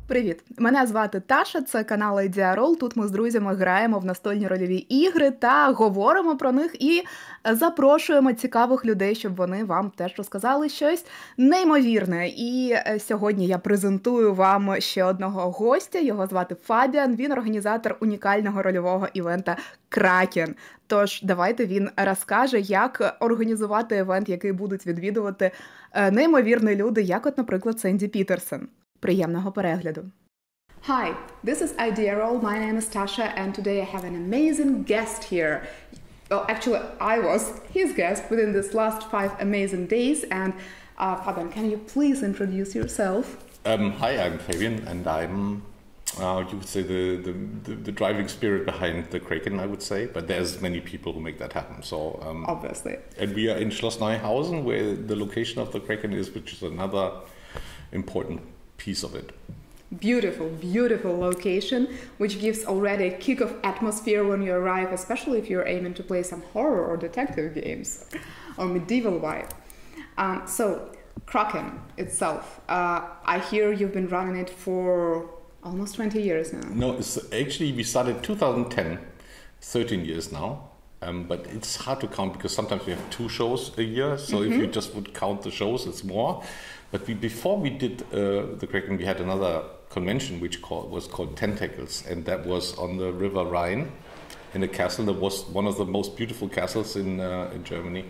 Привіт! Мене звати Таша, це канал idearoll. Тут ми з друзями граємо в настольні рольові ігри та говоримо про них і запрошуємо цікавих людей, щоб вони вам теж розказали щось неймовірне. І сьогодні я презентую вам ще одного гостя. Його звати Фабіан. Він організатор унікального рольового івента «Кракен». Тож давайте він розкаже, як організувати івент, який будуть відвідувати неймовірні люди, як от, наприклад, Сенді Пітерсон. Приємного перегляду. Hi, this is idearoll. My name is Tasha, and today I have an amazing guest here. Well, actually, I was his guest within this last 5 amazing days. And Fabian, can you please introduce yourself? Hi, I'm Fabian, and I'm, you would say, the driving spirit behind the Kraken, I would say. But there's many people who make that happen. So obviously. And we are in Schloss Neuhausen, where the location of the Kraken is, which is another important piece of it. Beautiful, beautiful location, which gives already a kick of atmosphere when you arrive, especially if you're aiming to play some horror or detective games or medieval vibe. So, Kraken itself, I hear you've been running it for almost 20 years now. No, it's actually we started 2010, 13 years now. But it's hard to count because sometimes we have 2 shows a year. So if you just would count the shows, it's more. But before we did the Kraken, we had another convention which was called Tentacles, and that was on the River Rhine in a castle that was one of the most beautiful castles in Germany.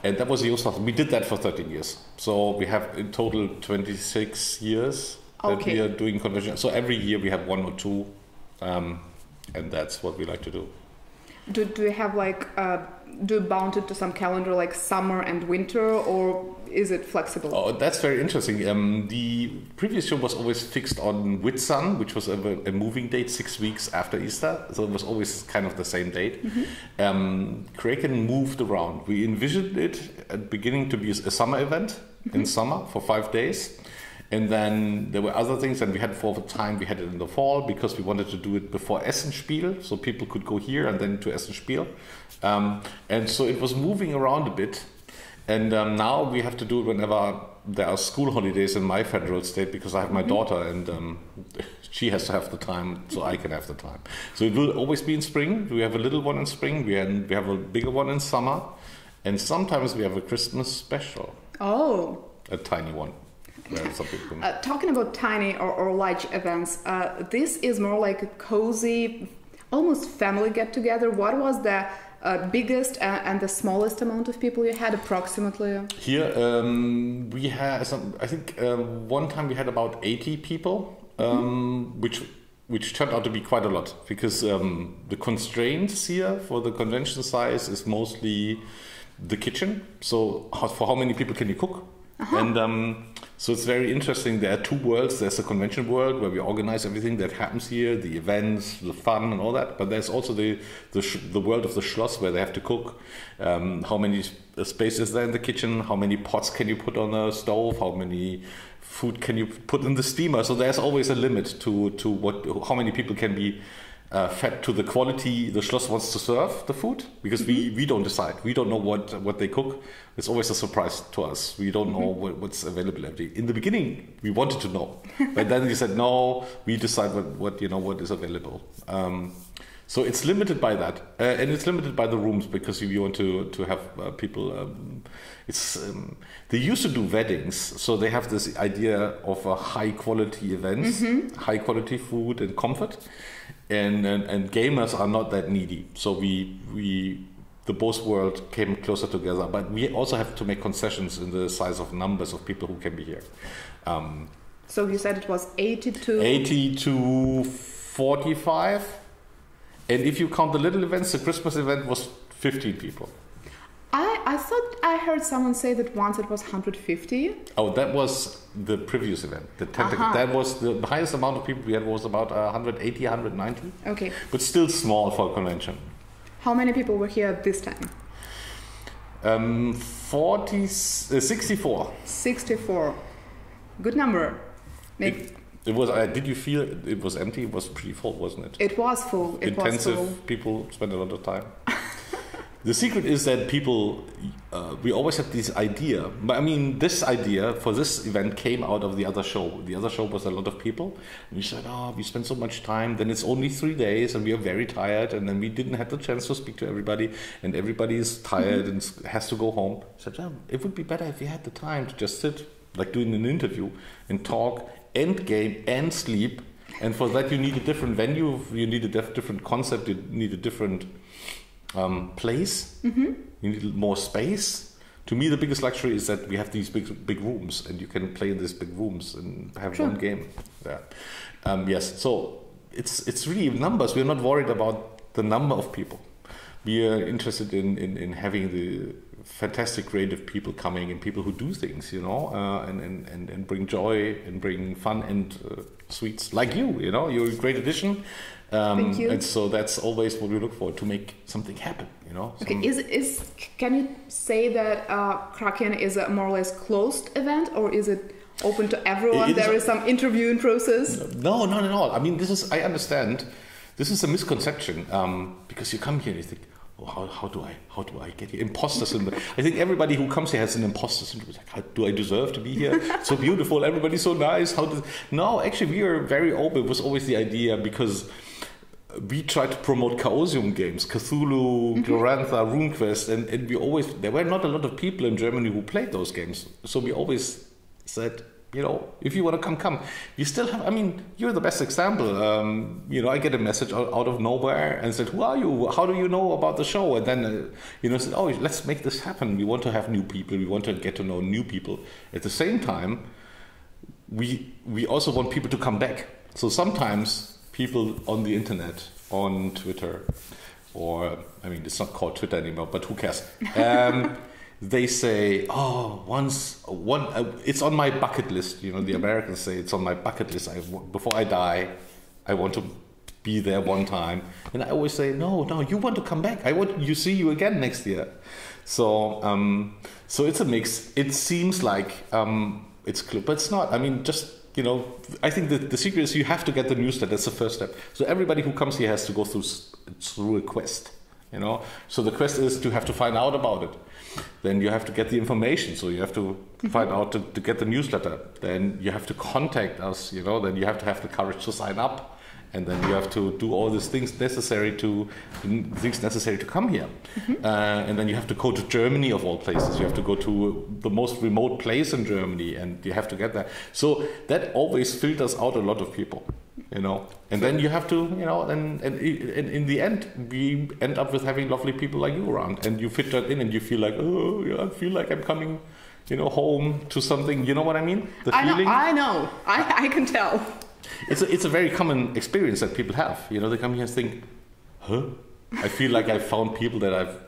And that was the Osthaus. We did that for 13 years. So we have in total 26 years that we are doing conventions. So every year we have 1 or 2, and that's what we like to do. Do you have like, do you bound it to some calendar like summer and winter, or is it flexible? Oh, that's very interesting. The previous show was always fixed on Whitsun, which was a moving date 6 weeks after Easter. So it was always kind of the same date. Kraken moved around. We envisioned it at the beginning to be a summer event in summer for 5 days. And then there were other things, and we had for the time we had it in the fall because we wanted to do it before Essenspiel, so people could go here and then to Essenspiel. And so it was moving around a bit. And now we have to do it whenever there are school holidays in my federal state because I have my daughter, and she has to have the time so I can have the time. So it will always be in spring. We have a little one in spring. We have a bigger one in summer. And sometimes we have a Christmas special. Oh. A tiny one. Talking about tiny or large events, this is more like a cozy, almost family get-together. What was the biggest and the smallest amount of people you had approximately? Here we had I think one time we had about 80 people, which turned out to be quite a lot because the constraints here for the convention size is mostly the kitchen. So for how many people can you cook? And so it's very interesting. There are 2 worlds. There's the convention world where we organize everything that happens here, the events, the fun and all that. But there's also the world of the Schloss where they have to cook. How many space is there in the kitchen? How many pots can you put on the stove? How many food can you put in the steamer? So there's always a limit to how many people can be fed to the quality the Schloss wants to serve the food, because we don't decide. We don't know what they cook. It's always a surprise to us. We don't know what's available every day. In the beginning, we wanted to know, but then we said no. We decide what is available. So it's limited by that, and it's limited by the rooms because if you want to have people, they used to do weddings, so they have this idea of a high quality events, high quality food and comfort, and gamers are not that needy. So the both worlds came closer together, but we also have to make concessions in the size of numbers of people who can be here. So you said it was 80 to 45. And if you count the little events, the Christmas event was 15 people. I thought I heard someone say that once it was 150. Oh, that was the previous event. The tentacle. That was the highest amount of people we had was about 180, 190. Okay. But still small for a convention. How many people were here this time? 64. 64. Good number. It was. Did you feel it was empty? It was pretty full, wasn't it? It was full. Intensive. People spent a lot of time. The secret is that people, we always had this idea. But I mean, this idea for this event came out of the other show. The other show was a lot of people. And we said, we spent so much time. Then it's only 3 days and we are very tired. And then we didn't have the chance to speak to everybody. And everybody is tired and has to go home. I said, it would be better if we had the time to just sit, like doing an interview, and talk, and game, and sleep. And for that, you need a different venue. You need a different concept. You need a different place. You need more space. To me, the biggest luxury is that we have these big rooms, and you can play in these big rooms and have one game. Yes, so it's really numbers. We're not worried about the number of people. We are interested in having the fantastic creative people coming and people who do things, you know, and bring joy and bring fun and sweets like you. You know, you're a great addition. Thank you. And so that's always what we look for, to make something happen, you know. Okay, can you say that Kraken is a more or less closed event, or is it open to everyone? There is some interviewing process? No, not at all. I mean, I understand, this is a misconception, because you come here and you think, how do I get here? Imposter syndrome. I think everybody who comes here has an imposter syndrome. It's like, do I deserve to be here? So beautiful, everybody's so nice. No, actually, we are very open. It was always the idea, because we tried to promote chaosium games, Cthulhu, Glorantha, RuneQuest, and there were not a lot of people in Germany who played those games. So we always said, you know, if you want to come. You still have, I mean, you're the best example. You know, I get a message out of nowhere and said, who are you? How do you know about the show? And then, you know, said, let's make this happen. We want to have new people. We want to get to know new people. At the same time, we also want people to come back. So sometimes people on the internet, on Twitter, or, I mean, it's not called Twitter anymore, but who cares? They say, it's on my bucket list. You know, the Americans say it's on my bucket list. Before I die, I want to be there one time. And I always say, no, you want to come back. I want to see you again next year. So it's a mix. It seems like it's clear, but it's not. I mean, just, you know, I think that the secret is you have to get the newsletter. That's the first step. So everybody who comes here has to go through a quest, you know. So the quest is to have to find out about it. Then you have to get the information. So you have to find out to get the newsletter. Then you have to contact us, you know. Then you have to have the courage to sign up. And then you have to do all these things necessary to come here. And then you have to go to Germany, of all places. You have to go to the most remote place in Germany, and you have to get there. So that always filters out a lot of people, you know. And then you have to, you know, and in the end, we end up with having lovely people like you around. And you fit that in, and you feel like, oh, yeah, I feel like I'm coming, you know, home to something. You know what I mean? The feeling. I know. I can tell. It's a very common experience that people have. You know, they come here and think, I feel like I've found people that I've,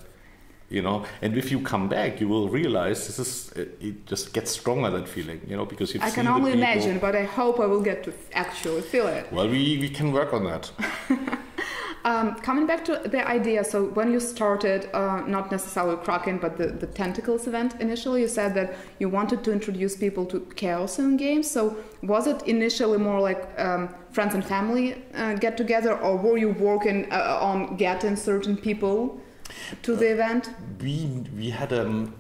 you know, and if you come back, you will realize it just gets stronger, that feeling, you know, because you've seen the people. I can only imagine, but I hope I will get to actually feel it. Well, we can work on that. Coming back to the idea, so when you started, not necessarily Kraken, but the Tentacles event, initially you said that you wanted to introduce people to chaosium games. So was it initially more like friends and family get together, or were you working on getting certain people to the event? We had in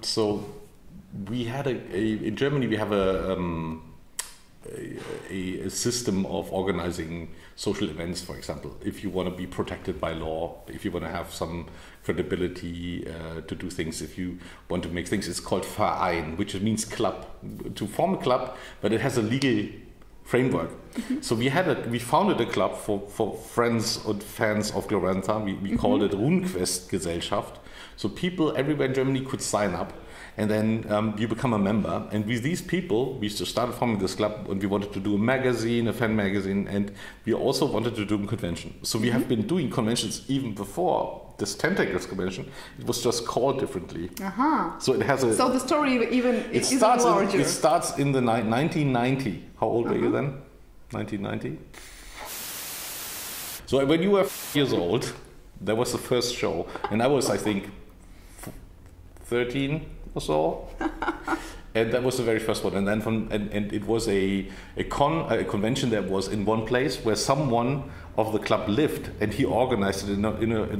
Germany we have a system of organizing social events, for example. If you want to be protected by law, if you want to have some credibility to do things, if you want to make things, it's called Verein, which means club. To form a club, but it has a legal framework. So we founded a club for friends and fans of Glorantha. We called it RuneQuest Gesellschaft. So people everywhere in Germany could sign up. And then you become a member. And with these people, we started forming this club, and we wanted to do a fan magazine, and we also wanted to do a convention. So we have been doing conventions even before this Tentacles convention. It was just called differently. So it has So the story is larger. It starts in the 1990. How old were you then? 1990? So when you were 5 years old, that was the first show. And I was, I think, 13 or so, and that was the very first one. And then and it was a convention that was in one place where someone of the club lived, and he organized it in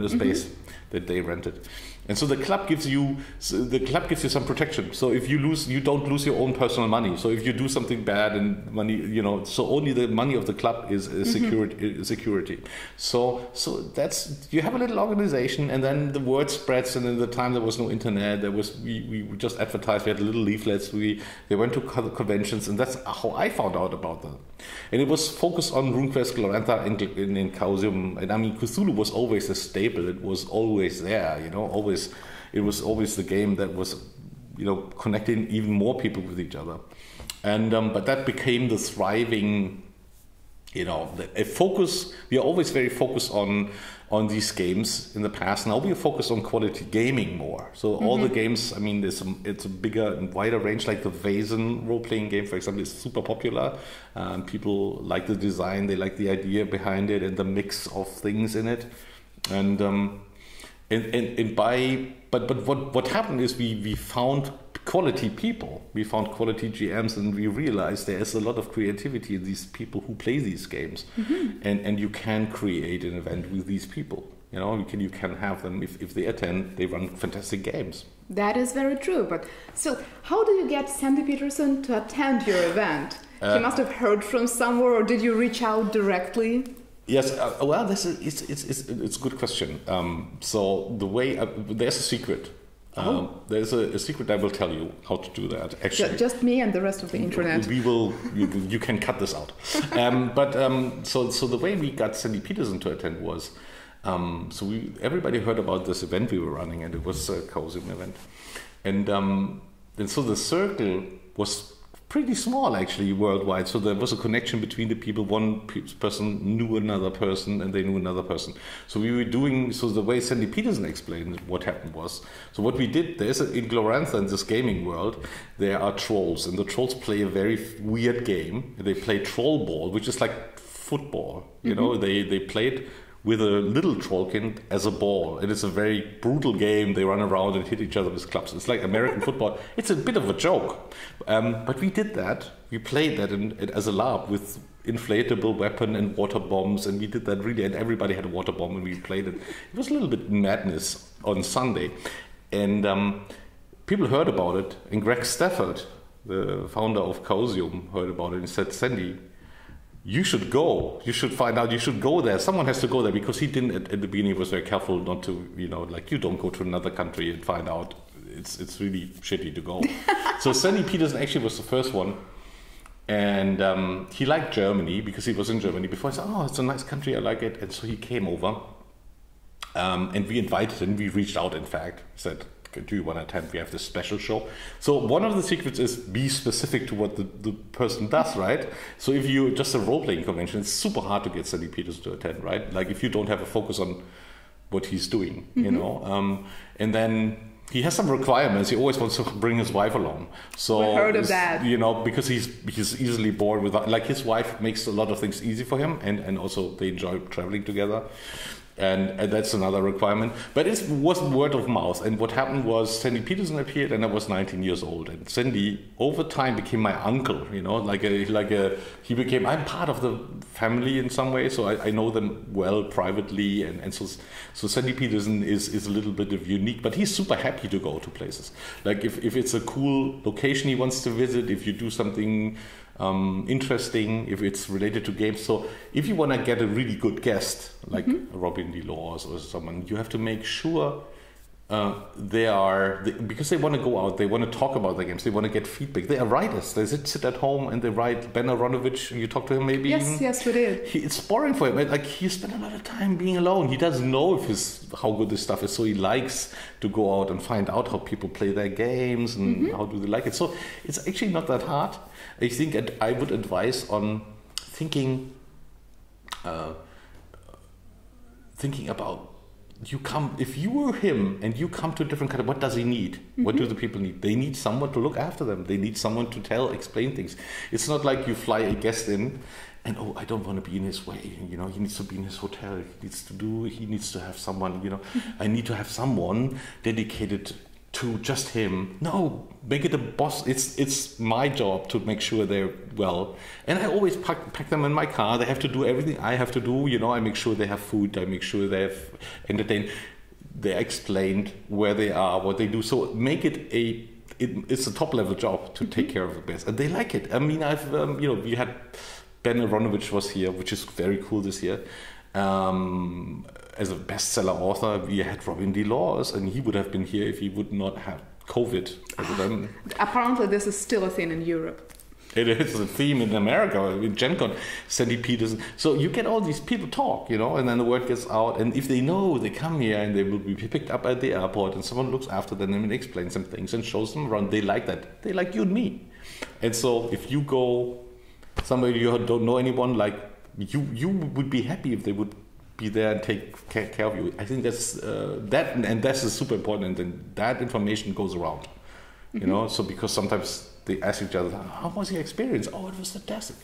a space that they rented. And so the club gives you some protection. So if you lose, you don't lose your own personal money. So if you do something bad and money, you know, so only the money of the club is security. So that's, you have a little organization, and then the word spreads. And in the time there was no internet, we just advertised. We had little leaflets. They went to conventions, and that's how I found out about them. And it was focused on RuneQuest, Glorantha, in Chaosium. And I mean, Cthulhu was always a staple. It was always there, you know, it was always the game that was, you know, connecting even more people with each other. And but that became the thriving, you know, a focus. We are always very focused on these games in the past. Now we are focused on quality gaming more. So all the games, I mean, it's a bigger and wider range. Like the Vaesen role-playing game, for example, is super popular. People like the design, they like the idea behind it and the mix of things in it. But what happened is we found quality people, we found quality GMs, and we realized there is a lot of creativity in these people who play these games, and you can create an event with these people. You know, you can have them, if they attend, they run fantastic games. That is very true. But so, how do you get Sandy Peterson to attend your event? He must have heard from somewhere, or did you reach out directly? Yes, well, it's a good question. So the way there's a secret. There's a secret I will tell you how to do that. Actually, just me and the rest of the internet. We will. You can cut this out. So the way we got Sandy Peterson to attend was, everybody heard about this event we were running, and it was a Chaosium event, and so the circle was pretty small actually worldwide. So there was a connection between the people. One person knew another person, and they knew another person. So we were doing, so the way Sandy Peterson explained what happened was, so what we did, in Glorantha, in this gaming world, there are trolls, and the trolls play a very weird game. They play troll ball, which is like football. You know, they play it with a little trollkin as a ball. It is a very brutal game. They run around and hit each other with clubs. It's like American football. It's a bit of a joke. But we did that. We played that as a LARP with inflatable weapon and water bombs, and we did that really, and everybody had a water bomb, and we played it. It was a little bit madness on Sunday. And people heard about it, and Greg Stafford, the founder of Chaosium, heard about it and said, Sandy, you should go. You should find out. You should go there. Someone has to go there, because he didn't at the beginning. He was very careful not to, you know, like, you don't go to another country and find out. It's really shitty to go. So Sandy Peterson actually was the first one, and he liked Germany because he was in Germany before. He said, "Oh, it's a nice country. I like it." And so he came over, and we invited him. We reached out. In fact, said, do you want to attend? We have this special show. So one of the secrets is be specific to what the person does, right? So if you just a role-playing convention, it's super hard to get Sandy Peterson to attend, right? Like if you don't have a focus on what he's doing, you know? And then he has some requirements. He always wants to bring his wife along. So I heard of that. You know, because he's easily bored with, like, his wife makes a lot of things easy for him, and also they enjoy traveling together. And that's another requirement. But it was word of mouth. And what happened was Sandy Peterson appeared, and I was 19 years old. And Sandy, over time, became my uncle. You know, he became. I'm part of the family in some way, so I know them well privately. And so Sandy Peterson is a little bit of unique, but he's super happy to go to places. Like if it's a cool location he wants to visit, if you do something interesting, if it's related to games. So if you want to get a really good guest, like Robin DeLaws or someone, you have to make sure because they want to go out, they want to talk about the games, they want to get feedback. They are writers. They sit at home and they write. Ben Aronovich, you talk to him maybe? Yes, we did. It's boring for him. Like, he spent a lot of time being alone. He doesn't know how good this stuff is, so he likes to go out and find out how people play their games and how do they like it. So it's actually not that hard. I think I would advise on thinking about, if you were him and you come to a different country, what does he need? What do the people need? They need someone to look after them. They need someone to explain things. It's not like you fly a guest in and, I don't want to be in his way. You know, he needs to be in his hotel. He needs to have someone, you know, I need to have someone dedicated to just him. No, make it a boss. It's my job to make sure they're well. And I always pack them in my car. They have to do everything I have to do. You know, I make sure they have food. I make sure they have entertainment. they explained where they are, what they do. So make it it's a top level job to take care of the bears, and they like it. I mean, I've we had Ben Aronovich was here, which is very cool this year. As a bestseller author, we had Robin DeLaws, and he would have been here if he would not have COVID. Apparently, this is still a thing in Europe. It is a theme in America, in Gen Con, Sandy Peterson. So you get all these people talk, and then the word gets out. And if they know, they come here and they will be picked up at the airport, and someone looks after them and explains some things and shows them around. They like that. They like you and me. And so if you go somewhere you don't know anyone, like you would be happy if they would be there and take care of you. I think that's that's super important, and that information goes around. So because sometimes they ask each other, how was your experience? Oh, it was fantastic.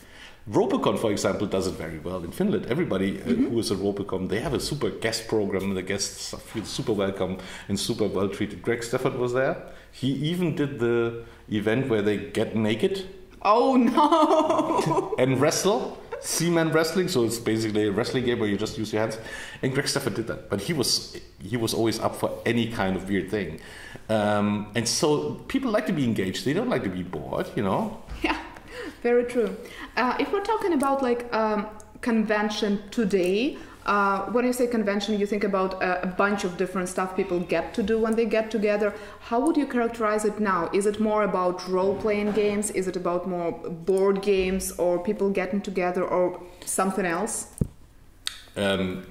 Ropicon, for example, does it very well in Finland. Everybody who is at Ropicon, they have a super guest program, and the guests feel super welcome and super well treated. Greg Stafford was there. He even did the event where they get naked. Oh no! And wrestle. Seaman wrestling, so it's basically a wrestling game where you just use your hands. And Greg Stafford did that, but he was always up for any kind of weird thing. And so people like to be engaged. They don't like to be bored, Yeah, very true. If we're talking about convention today, when you say convention, you think about a bunch of different stuff people get to do when they get together. How would you characterize it now? Is it more about role-playing games? Is it about more board games, or people getting together, or something else? A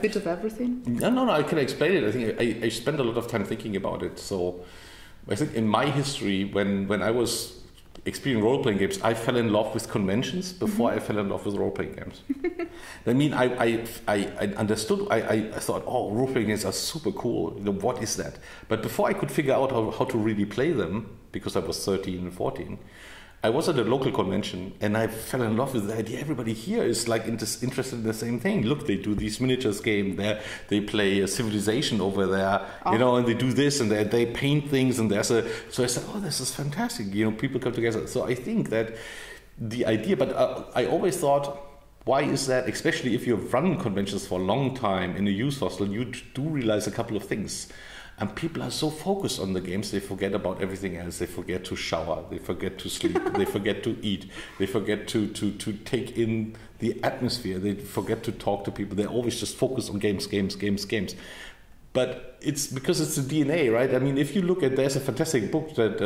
bit of everything? No, I can explain it. I think I spent a lot of time thinking about it. So I think in my history, when I was experiencing role-playing games, I fell in love with conventions before I fell in love with role-playing games. I mean, I understood, I thought, oh, role-playing games are super cool. What is that? But before I could figure out how to really play them, because I was 13 and 14, I was at a local convention and I fell in love with the idea. Everybody here is interested in the same thing. Look, they do these miniatures game. They play a civilization over there, and they do this and they paint things. And so I said, oh, this is fantastic. People come together. So I think that the idea, but I always thought, why is that? Especially if you've run conventions for a long time in a youth hostel, you do realize a couple of things. And people are so focused on the games, they forget about everything else. They forget to shower, they forget to sleep, they forget to eat, they forget to take in the atmosphere, they forget to talk to people. They always just focus on games. But it's because it's the DNA, right? I mean, if you look at, there's a fantastic book that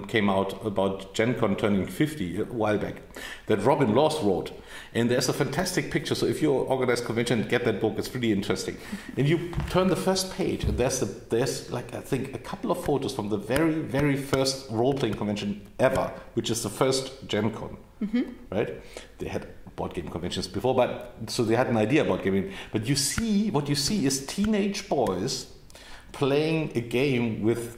came out about Gen Con turning 50 a while back that Robin Laws wrote. And there's a fantastic picture. So if you organize convention, get that book. It's really interesting. And you turn the first page, and there's like, I think, a couple of photos from the very, very first role-playing convention ever, which is the first Gen Con, right? They had board game conventions before, but so they had an idea about gaming. But what you see is teenage boys playing a game with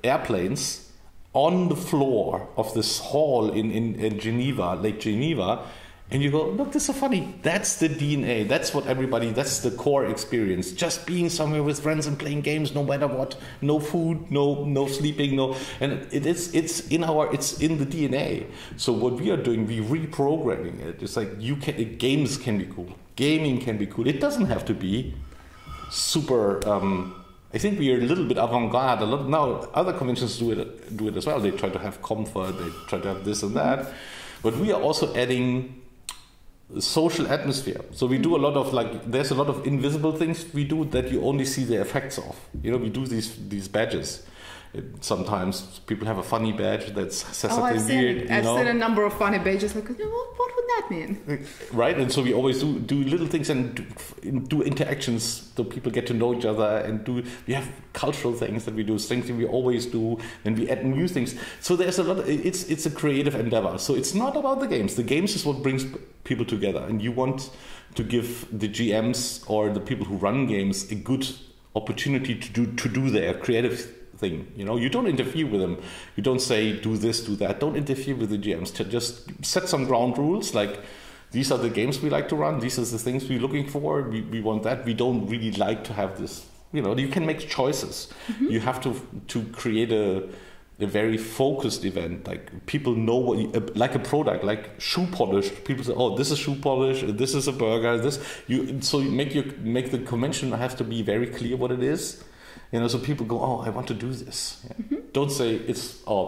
airplanes on the floor of this hall in Geneva, Lake Geneva. And you go, look, this is so funny. That's the DNA. That's that's the core experience. Just being somewhere with friends and playing games, no matter what. No food, no sleeping, and it's in the DNA. So what we are doing, we're reprogramming it. It's like games can be cool. Gaming can be cool. It doesn't have to be super. I think we are a little bit avant-garde. Now other conventions do it as well. They try to have comfort. They try to have this and that. But we are also adding social atmosphere. So we do a lot of there's a lot of invisible things we do that you only see the effects of. We do these badges. Sometimes people have a funny badge that says something weird. I've seen a number of funny badges. Like, what would that mean? Right, and so we always do little things and do interactions so people get to know each other, and we have cultural things that we do, things that we always do, and we add new things. So there's a lot. It's a creative endeavor. So it's not about the games. The games is what brings people together, and you want to give the GMs or the people who run games a good opportunity to do their creative thing. You don't interfere with them. You don't say do this, do that. Don't interfere with the GMs. To just set some ground rules, like these are the games we like to run. These are the things we're looking for. We want that. We don't really like to have this. You can make choices. You have to create a a very focused event. Like people know like a product, like shoe polish. People say, "Oh, this is shoe polish. This is a burger. So you make the convention have to be very clear what it is. So people go, "Oh, I want to do this." Yeah. Mm-hmm. Don't say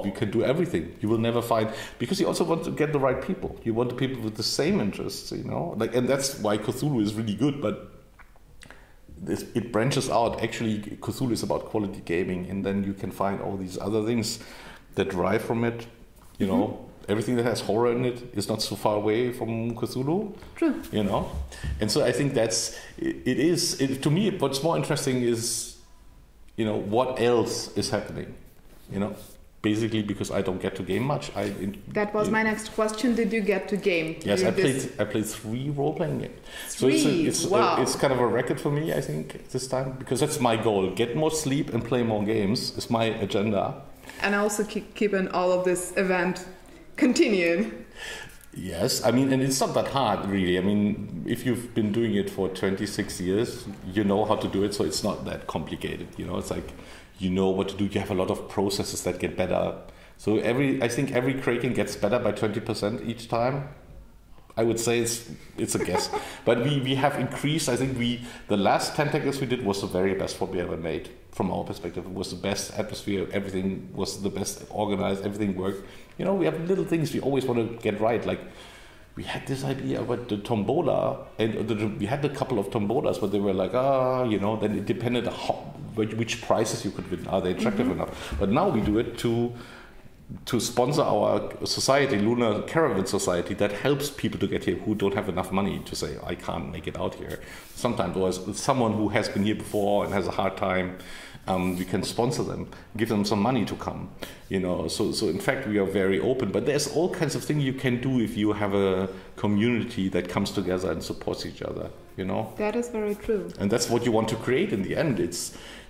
you can do everything. You will never find, because you also want to get the right people. You want the people with the same interests, and that's why Cthulhu is really good. But it branches out. Actually, Cthulhu is about quality gaming, and then you can find all these other things that derive from it. Everything that has horror in it is not so far away from Cthulhu. True. And so I think to me, what's more interesting is, what else is happening, basically because I don't get to game much. That was my next question. Did you get to game? Yes, I played 3 role-playing games. Wow. It's kind of a record for me, I think, this time, because that's my goal. Get more sleep and play more games is my agenda. And also keeping all of this event continuing. Yes, and it's not that hard, really. If you've been doing it for 26 years, you know how to do it, so it's not that complicated. It's like, you know what to do. You have a lot of processes that get better. So I think every Kraken gets better by 20% each time. I would say it's a guess. But we have increased. I think the last Tentacles we did was the very best what we ever made. From our perspective, it was the best atmosphere. Everything was the best organized. Everything worked. We have little things we always want to get right. Like we had this idea about the tombola, and we had a couple of tombolas, but they were like, then it depended on which prizes you could win. Are they attractive enough? But now we do it to sponsor our society, Lunar Caravan Society, that helps people to get here who don't have enough money to say, I can't make it out here. Sometimes there's someone who has been here before and has a hard time. We can sponsor them, give them some money to come, So in fact, we are very open. But there's all kinds of things you can do if you have a community that comes together and supports each other, That is very true. And that's what you want to create in the end.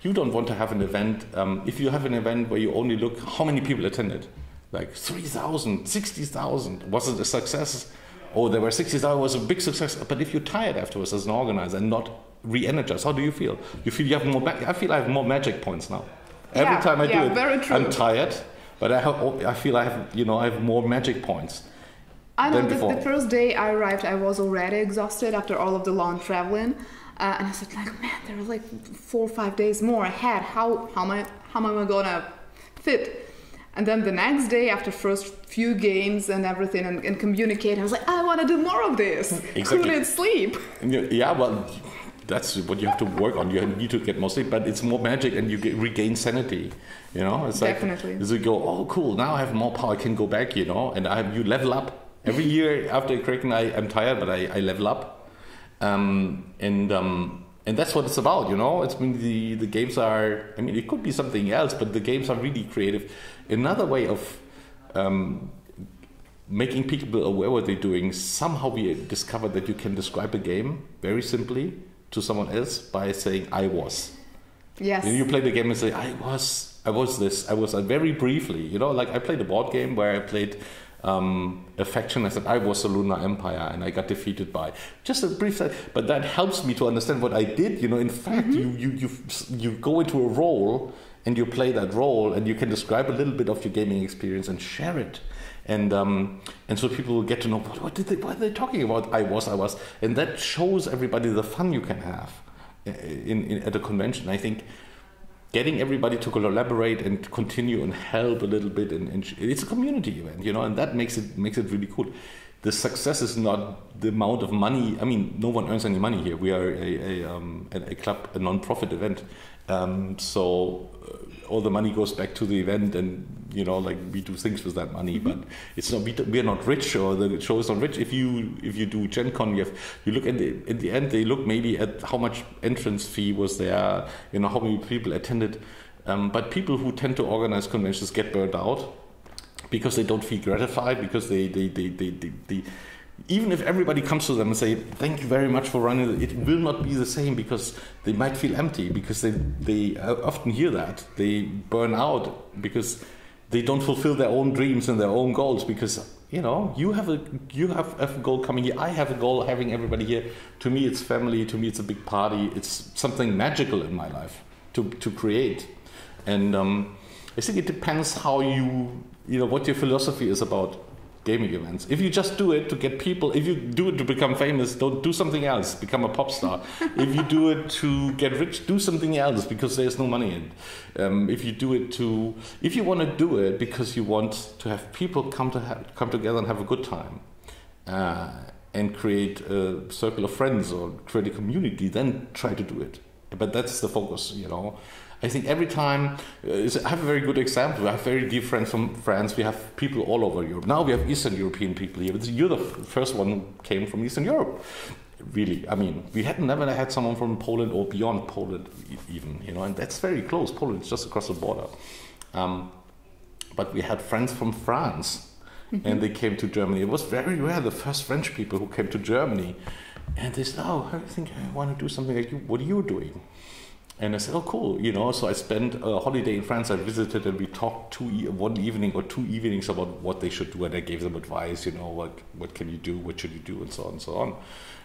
You don't want to have an event. If you have an event where you only look how many people attended, like 3,000, 60,000, was it a success? Oh, there were 60,000, was a big success. But if you're tired afterwards as an organizer and not re-energized, how do you feel? You feel you have more. I feel I have more magic points now. Every time I do it, very true. I'm tired, but I feel I have more magic points. I know the first day I arrived, I was already exhausted after all of the long traveling, and I said, man, there are like 4 or 5 days more ahead. How am I gonna fit? And then the next day, after first few games and everything, and communicate, I was like, I want to do more of this. Exactly. Couldn't sleep. Yeah, well, that's what you have to work on. You need to get more sleep, but it's more magic, and you regain sanity. It's definitely. Like, you go, oh, cool, now I have more power. I can go back, and you level up. Every year after Kraken, I'm tired, but I level up. And that's what it's about, the games are, it could be something else, but the games are really creative. Another way of making people aware what they're doing, somehow we discovered that you can describe a game very simply to someone else by saying, I was. Yes. And you play the game and say, I was this, very briefly, like I played a board game where I played a faction. I said I was the Lunar Empire and I got defeated by just a brief side, but that helps me to understand what I did. In fact, you go into a role and you play that role and you can describe a little bit of your gaming experience and share it, and so people will get to know what are they talking about. I was, and that shows everybody the fun you can have at a convention. I think getting everybody to collaborate and continue and help a little bit, and it's a community event, and that makes it really cool. The success is not the amount of money. No one earns any money here. We are a club, a non-profit event, so all the money goes back to the event, and we do things with that money. But it's not. We are not rich, or the show is not rich. If you do Gen Con, you look at the end. They look maybe at how much entrance fee was there. How many people attended. But people who tend to organize conventions get burned out because they don't feel gratified, because they even if everybody comes to them and say thank you very much for running, it will not be the same, because they might feel empty, because they often hear that they burn out because they don't fulfill their own dreams and their own goals, because you have a goal coming here, I have a goal having everybody here. To me it's family, to me it's a big party, it's something magical in my life to create. And I think it depends how what your philosophy is about gaming events. If you just do it to get people, if you do it to become famous, don't do something else, become a pop star. If you do it to get rich, do something else because there's no money in it. If you want to do it because you want to have people come together and have a good time, and create a circle of friends or create a community, then try to do it. But that's the focus, I think every time, I have a very good example. I have very dear friends from France. We have people all over Europe. Now we have Eastern European people here. You're the first one who came from Eastern Europe. Really, I mean, we had never had someone from Poland or beyond Poland even, and that's very close. Poland is just across the border. But we had friends from France, and they came to Germany. It was very rare, the first French people who came to Germany. And they said, oh, I think I want to do something like you. What are you doing? And I said, oh, cool. So I spent a holiday in France. I visited and we talked one evening or 2 evenings about what they should do. And I gave them advice, what can you do? What should you do? And so on and so on.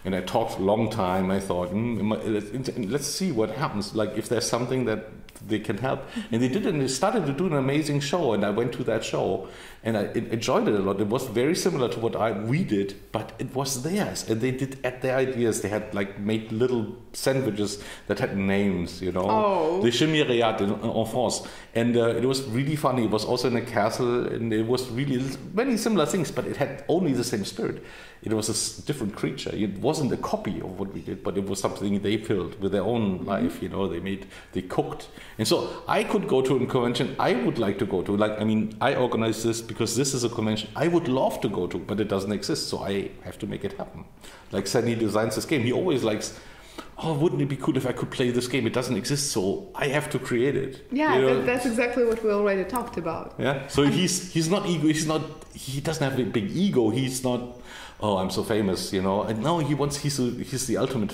And I talked a long time. I thought, let's see what happens. Like if there's something that they can help. And they did, and they started to do an amazing show. And I went to that show and I enjoyed it a lot. It was very similar to what we did, but it was theirs. And they did add their ideas. They had made little sandwiches that had names, Oh. The chimériade en France. And it was really funny. It was also in a castle, and it was really many similar things, but it had only the same spirit. It was a different creature. It wasn't a copy of what we did, but it was something they filled with their own life. They cooked. And so I could go to a convention I would like to go to. I organize this because this is a convention I would love to go to, but it doesn't exist, so I have to make it happen. Like Sunny designs this game. He always likes, oh, wouldn't it be cool if I could play this game? It doesn't exist, so I have to create it. Yeah, that's exactly what we already talked about. Yeah, so he's not ego. He doesn't have a big ego. He's not, oh, I'm so famous, And no, he's the ultimate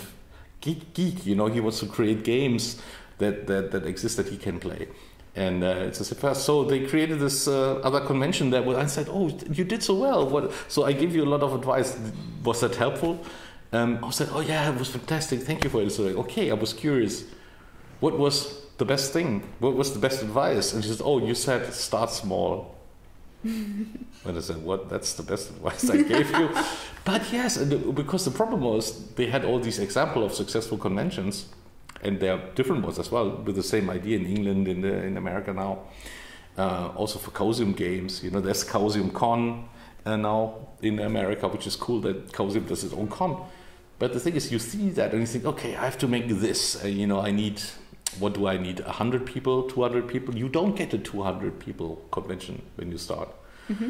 geek. He wants to create games that exist that he can play. And it's a first. So they created this other convention there where I said, oh, you did so well. So I give you a lot of advice. Was that helpful? I said, oh yeah, it was fantastic. Thank you for it. So okay, I was curious. What was the best thing? What was the best advice? And she said, oh, you said start small. And I said, what? That's the best advice I gave you. But yes, because the problem was they had all these examples of successful conventions, and there are different ones as well with the same idea in England, in America now. Also for Chaosium games, there's Chaosium Con now in America, which is cool that Chaosium does its own con. But the thing is, you see that and you think, okay, I have to make this. I need, what do I need? 100 people, 200 people? You don't get a 200 people convention when you start. Mm-hmm.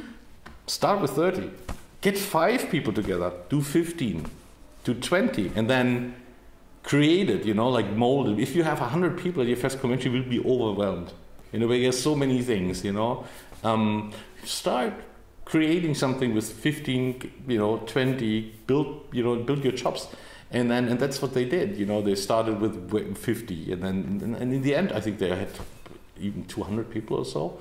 Start with 30. Get 5 people together. Do 15. Do 20. And then create it, mold it. If you have 100 people at your first convention, you will be overwhelmed. There's so many things, Start creating something with 15, 20, build your chops. And that's what they did. They started with 50. And in the end, I think they had even 200 people or so.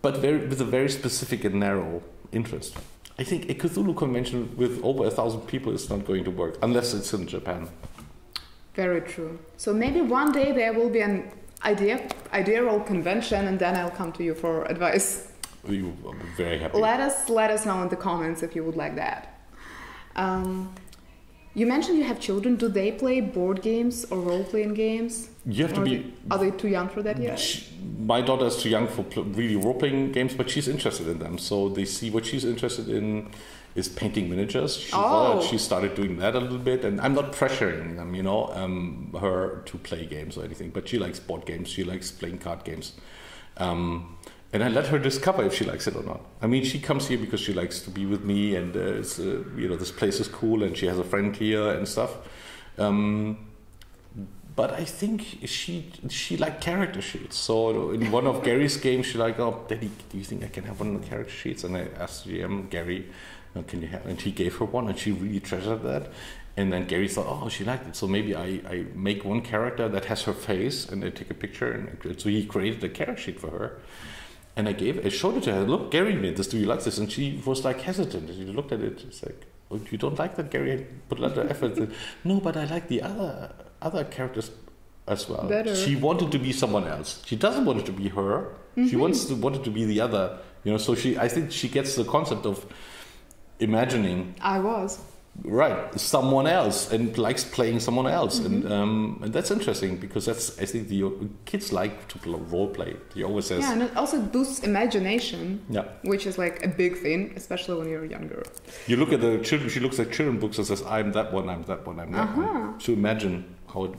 But with a very specific and narrow interest. I think a Cthulhu convention with over 1,000 people is not going to work, unless it's in Japan. Very true. So maybe one day there will be an idearoll convention, and then I'll come to you for advice. You will be very happy. Let us know in the comments if you would like that. You mentioned you have children. Do they play board games or role-playing games? You have to be... Are they too young for that yet? My daughter is too young for really role-playing games, but she's interested in them. So they see what she's interested in is painting miniatures. She started doing that a little bit, and I'm not pressuring them, her to play games or anything. But she likes board games. She likes playing card games. And I let her discover if she likes it or not. I mean, she comes here because she likes to be with me, and this place is cool, and she has a friend here and stuff. But I think she liked character sheets. So in one of Gary's games, she like, oh, Daddy, do you think I can have one of the character sheets? And I asked GM Gary, can you have? And he gave her one, and she really treasured that. And then Gary thought, oh, she liked it. So maybe I make one character that has her face, and I take a picture. And so he created a character sheet for her. And I showed it to her. Look, Gary made this. Do you like this? And she was like hesitant. She looked at it. She's like, oh, you don't like that, Gary? I put a lot of effort. No, but I like the other characters as well. Better. She wanted to be someone else. She doesn't want it to be her. She wanted to be the other. You know, so I think she gets the concept of imagining. Right, someone else, and likes playing someone else, and that's interesting because I think the kids like to role play. They always says, and it also boosts imagination. Yeah, which is like a big thing, especially when you're younger. You look at the children. She looks at children books and says, "I'm that one. I'm that one. I'm that one." To imagine how it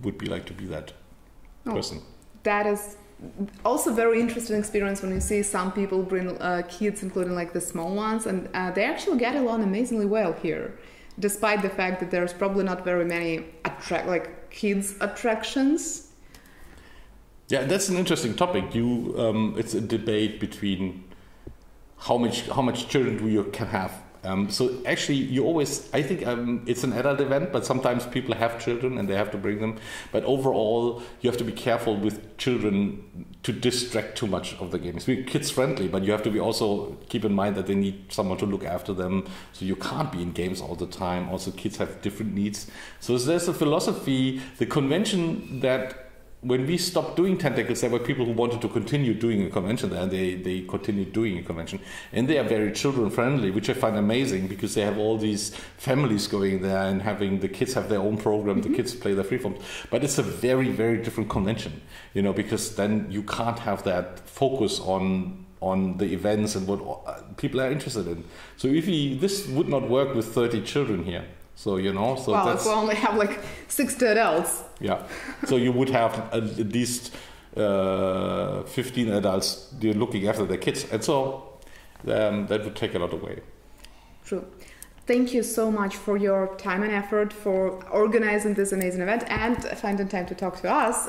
would be like to be that person. That is also very interesting experience when you see some people bring kids, including like the small ones, and they actually get along amazingly well here, despite the fact that there's probably not very many kids attractions. Yeah, that's an interesting topic. It's a debate between how much children you can have. So actually, I think it's an adult event, but sometimes people have children and they have to bring them. But overall, you have to be careful with children to distract too much of the game. It's kids friendly, but you have to be also keep in mind that they need someone to look after them. So you can't be in games all the time. Also, kids have different needs. So there's a philosophy, the convention that when we stopped doing tentacles, there were people who wanted to continue doing a convention there, and they continued doing a convention. And they are very children-friendly, which I find amazing, because they have all these families going there and having the kids have their own program, the kids play their freeforms. But it's a very, very different convention, you know, because then you can't have that focus on the events and what people are interested in. So this would not work with 30 children here. So, you know, if we only have like 60 adults. Yeah. So you would have at least 15 adults looking after their kids. And so that would take a lot away. True. Thank you so much for your time and effort for organizing this amazing event and finding time to talk to us.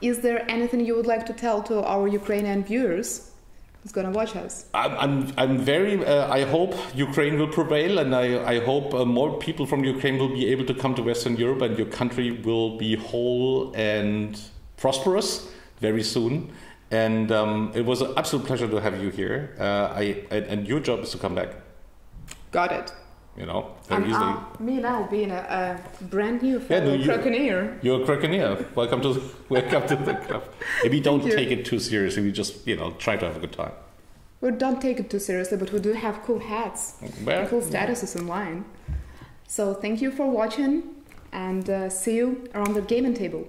Is there anything you would like to tell to our Ukrainian viewers who's going to watch us? I'm very, I hope Ukraine will prevail, and I hope more people from Ukraine will be able to come to Western Europe, and your country will be whole and prosperous very soon. And it was an absolute pleasure to have you here. And your job is to come back. Got it. You know, very easily. Me now being a brand new fellow Krakeneer. You're a Krakeneer. Welcome to the club. Maybe don't take it too seriously. We just, try to have a good time. We don't take it too seriously, but we do have cool hats and cool statuses online. So thank you for watching, and see you around the gaming table.